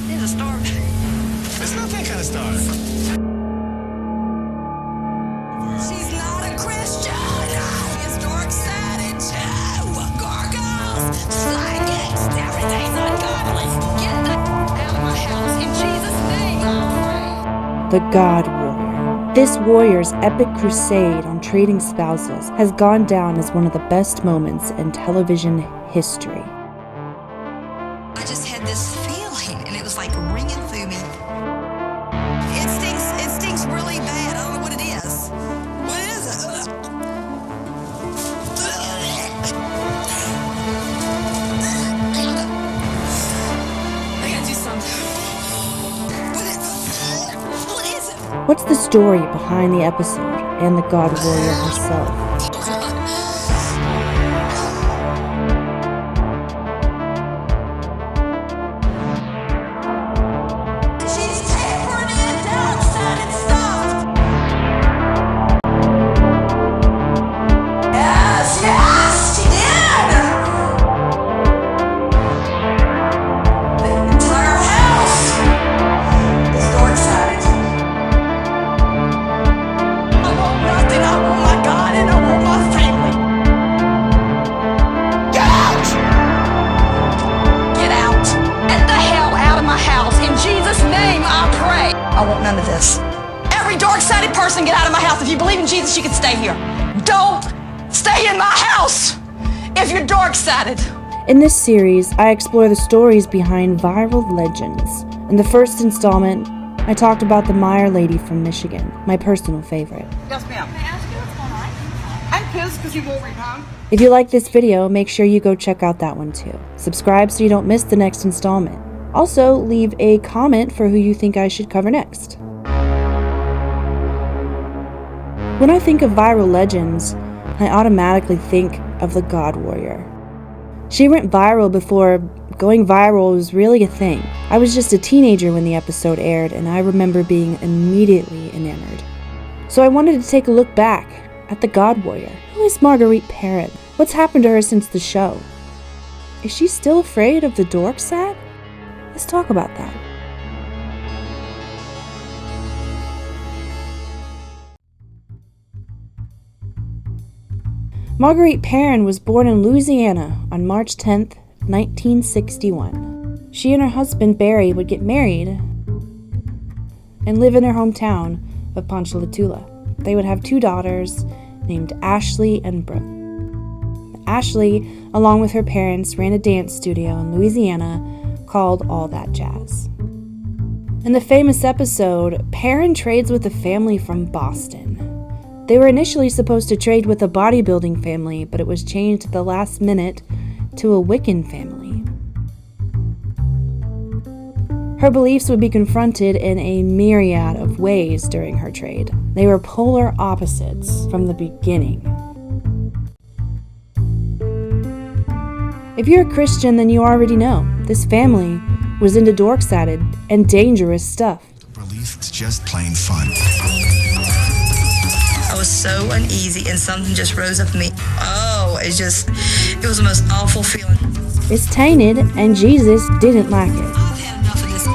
There's a star. It's not that kind of star. She's not a Christian. It's Doarksided too. Gargoyles, psychics, everything's ungodly. Get the out of my house in Jesus' name. I pray. The God Warrior. This warrior's epic crusade on trading spouses has gone down as one of the best moments in television history. I just had this feeling, and it was like ringing through me. It stinks really bad. I don't know what it is. What is it? I gotta do something. What is it? What's the story behind the episode and the God Warrior herself? She's tampering in Doarksided Stuff. Yes, she did. The entire house is Doarksided. I want nothing. I want my God and I want my family. Get out! Get out! Get the hell out of my house. In Jesus' name, I pray. I want none of this. Every Doarksided person, get out of my house. If you believe in Jesus, you can stay here. Don't stay in my house if you're Doarksided. In this series, I explore the stories behind viral legends. In the first installment, I talked about the Meyer lady from Michigan, my personal favorite. Yes, ma'am. May I ask you what's going on? I'm pissed because you won't repound. If you like this video, make sure you go check out that one too. Subscribe so you don't miss the next installment. Also, leave a comment for who you think I should cover next. When I think of viral legends, I automatically think of the God Warrior. She went viral before going viral was really a thing. I was just a teenager when the episode aired, and I remember being immediately enamored. So I wanted to take a look back at the God Warrior. Who is Marguerite Perrin? What's happened to her since the show? Is she still afraid of the Doarksided? Let's talk about that. Marguerite Perrin was born in Louisiana on March 10th, 1961. She and her husband Barry would get married and live in her hometown of Ponchatoula. They would have 2 daughters named Ashley and Brooke. Ashley, along with her parents, ran a dance studio in Louisiana called All That Jazz. In the famous episode, Perrin trades with a family from Boston. They were initially supposed to trade with a bodybuilding family, but it was changed at the last minute to a Wiccan family. Her beliefs would be confronted in a myriad of ways during her trade. They were polar opposites from the beginning. If you're a Christian, then you already know this family was into Doarksided and dangerous stuff. Relief is just plain fun. I was so uneasy and something just rose up in me. Oh, it was the most awful feeling. It's tainted, and Jesus didn't like it. I've had enough of this.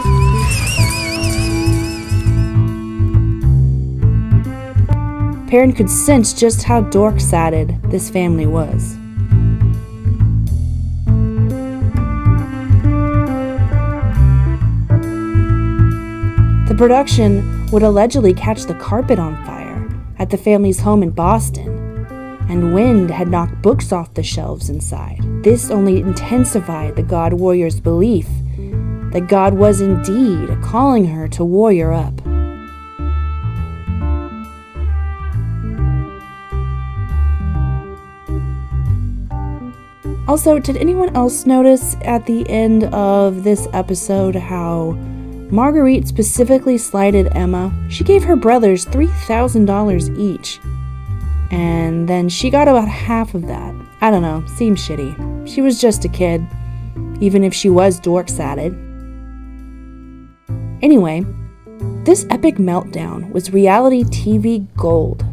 Perrin could sense just how Doarksided this family was. The production would allegedly catch the carpet on fire at the family's home in Boston, and wind had knocked books off the shelves inside. This only intensified the God Warrior's belief that God was indeed calling her to warrior up. Also, did anyone else notice at the end of this episode how Marguerite specifically slighted Emma? She gave her brothers $3,000 each, and then she got about half of that. I don't know, seems shitty. She was just a kid, even if she was Doarksided. Anyway, this epic meltdown was reality TV gold.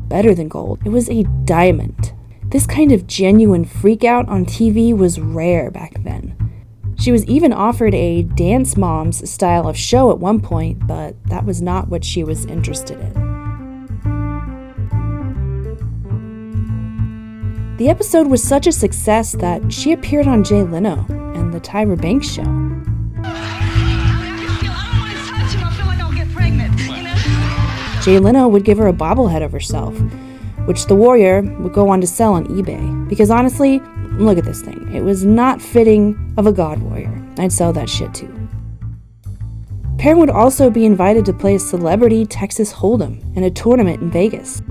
Better than gold, it was a diamond. This kind of genuine freakout on TV was rare back then. She was even offered a Dance Moms style of show at one point, but that was not what she was interested in. The episode was such a success that she appeared on Jay Leno and the Tyra Banks show. Jay Leno would give her a bobblehead of herself, which the Warrior would go on to sell on eBay. Because honestly, look at this thing. It was not fitting of a God Warrior. I'd sell that shit too. Perrin would also be invited to play a celebrity Texas Hold'em in a tournament in Vegas.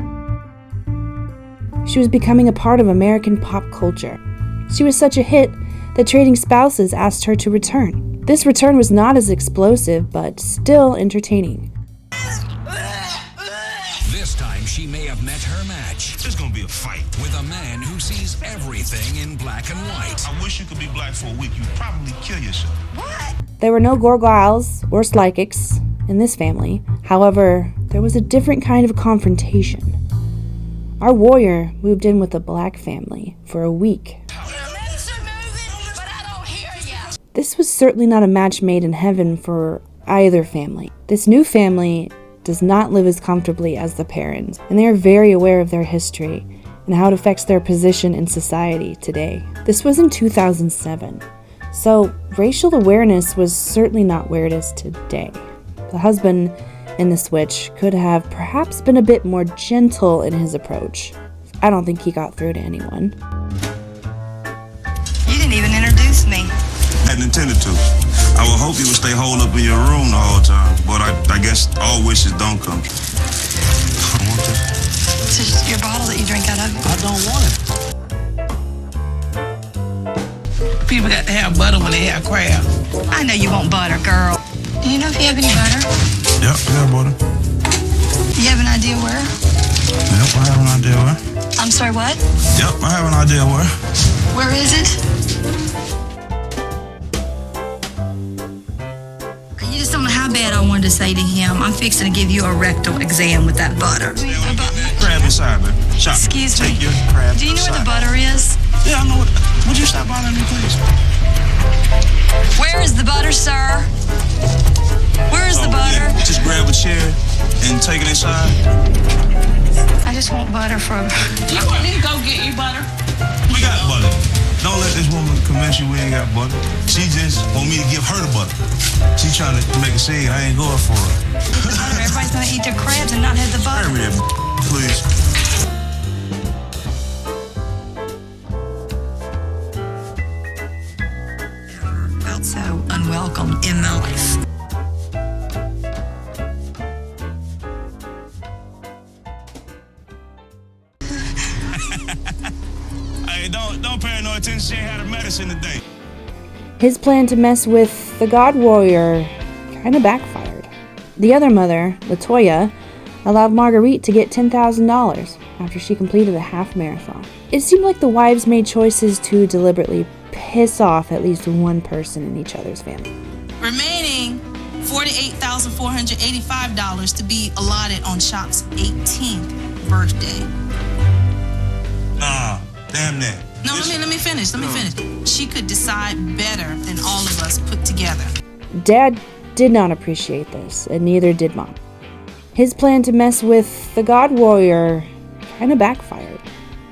She was becoming a part of American pop culture. She was such a hit that Trading Spouses asked her to return. This return was not as explosive, but still entertaining. This time she may have met her match. There's gonna be a fight. With a man who sees everything in black and white. I wish you could be black for a week. You'd probably kill yourself. What? There were no Gorgiles or Slykics in this family. However, there was a different kind of confrontation. Our Warrior moved in with a black family for a week. This was certainly not a match made in heaven for either family. This new family does not live as comfortably as the Perrins, and they are very aware of their history and how it affects their position in society today. This was in 2007, so racial awareness was certainly not where it is today. The husband in the switch could have perhaps been a bit more gentle in his approach. I don't think he got through to anyone. You didn't even introduce me. Hadn't intended to. I would hope you would stay holed up in your room the whole time, but I guess all wishes don't come true. I want this. It's just your bottle that you drink out of. I don't want it. People got to have butter when they have crab. I know you want butter, girl. Do you know if you have any butter? Yep, we got butter. You have an idea where? Yep, I have an idea where. I'm sorry, what? Yep, I have an idea where. Where is it? You just don't know how bad I wanted to say to him, I'm fixing to give you a rectal exam with that butter. Crab inside, baby. Shop. Excuse me. Take your crab Do you know where the inside. butter is? Yeah, I know it. Would you stop bothering me, please? Where is the butter, sir? Where is the butter? Yeah, just grab a chair and take it inside. I just want butter from... You want me to go get you butter? We got butter. Don't let this woman convince you we ain't got butter. She just want me to give her the butter. She trying to make a scene. I ain't going for her. Everybody's gonna eat their crabs and not have the butter. Hurry up, please. Felt so unwelcome in my life. Hey, don't pay no attention. She ain't had her medicine today. His plan to mess with the God Warrior kind of backfired. The other mother, LaToya, allowed Marguerite to get $10,000 after she completed a half marathon. It seemed like the wives made choices to deliberately piss off at least one person in each other's family. Remaining $48,485 to be allotted on Shop's 18th birthday. Nah, damn that. No, let me finish. She could decide better than all of us put together. Dad did not appreciate this, and neither did Mom. His plan to mess with the God Warrior kind of backfired,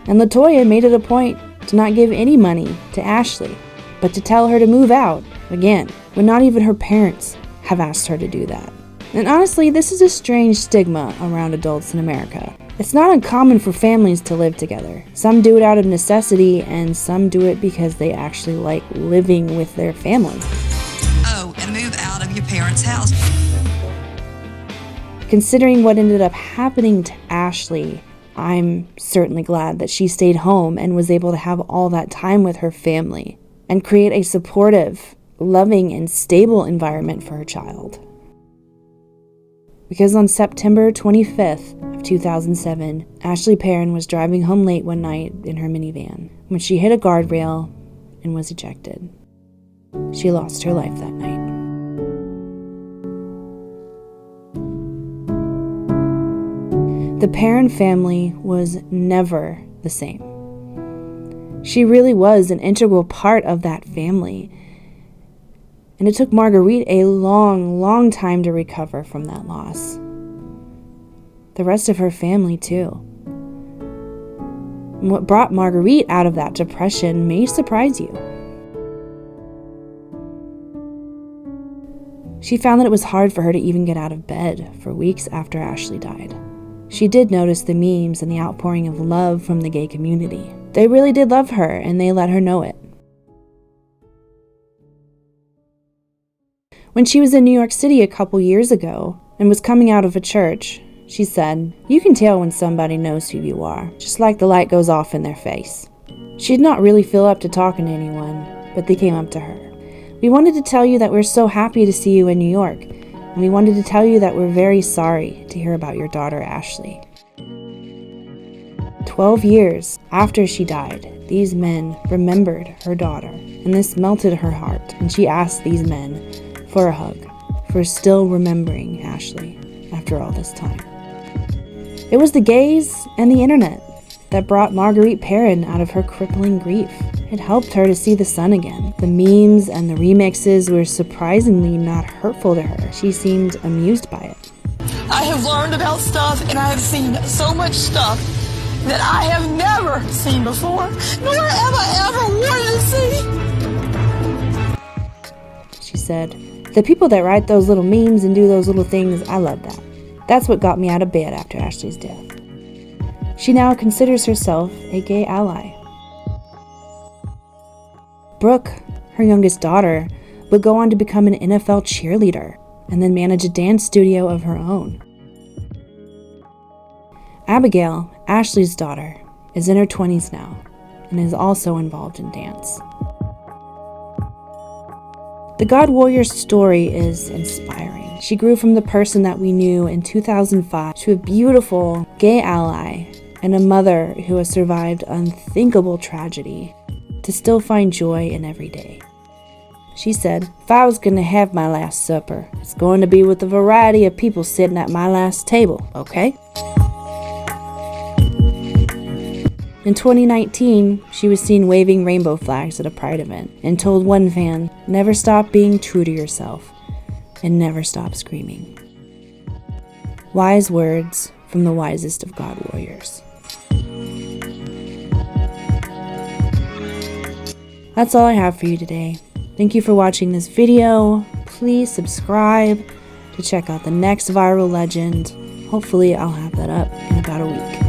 and LaToya made it a point to not give any money to Ashley, but to tell her to move out again, when not even her parents have asked her to do that. And honestly, this is a strange stigma around adults in America. It's not uncommon for families to live together. Some do it out of necessity, and some do it because they actually like living with their family. Oh, and move out of your parents' house. Considering what ended up happening to Ashley, I'm certainly glad that she stayed home and was able to have all that time with her family and create a supportive, loving, and stable environment for her child. Because on September 25th of 2007, Ashley Perrin was driving home late one night in her minivan when she hit a guardrail and was ejected. She lost her life that night. The Perrin family was never the same. She really was an integral part of that family, And it took Marguerite a long, long time to recover from that loss. The rest of her family, too. And what brought Marguerite out of that depression may surprise you. She found that it was hard for her to even get out of bed for weeks after Ashley died. She did notice the memes and the outpouring of love from the gay community. They really did love her, and they let her know it. When she was in New York City a couple years ago and was coming out of a church, she said, "You can tell when somebody knows who you are, just like the light goes off in their face." She did not really feel up to talking to anyone, but they came up to her. "We wanted to tell you that we're so happy to see you in New York, and we wanted to tell you that we're very sorry to hear about your daughter, Ashley." 12 years after she died, these men remembered her daughter, and this melted her heart, and she asked these men for a hug, for still remembering Ashley after all this time. It was the gays and the internet that brought Marguerite Perrin out of her crippling grief. It helped her to see the sun again. The memes and the remixes were surprisingly not hurtful to her. She seemed amused by it. I have learned about stuff, and I have seen so much stuff that I have never seen before, nor have I ever wanted to see. She said, "The people that write those little memes and do those little things, I love that. That's what got me out of bed after Ashley's death." She now considers herself a gay ally. Brooke, her youngest daughter, would go on to become an NFL cheerleader and then manage a dance studio of her own. Abigail, Ashley's daughter, is in her 20s now and is also involved in dance. The God Warrior's story is inspiring. She grew from the person that we knew in 2005 to a beautiful gay ally and a mother who has survived unthinkable tragedy to still find joy in every day. She said, "If I was going to have my last supper, it's going to be with a variety of people sitting at my last table, okay?" In 2019, she was seen waving rainbow flags at a Pride event and told one fan, "Never stop being true to yourself and never stop screaming." Wise words from the wisest of God Warriors. That's all I have for you today. Thank you for watching this video. Please subscribe to check out the next viral legend. Hopefully I'll have that up in about a week.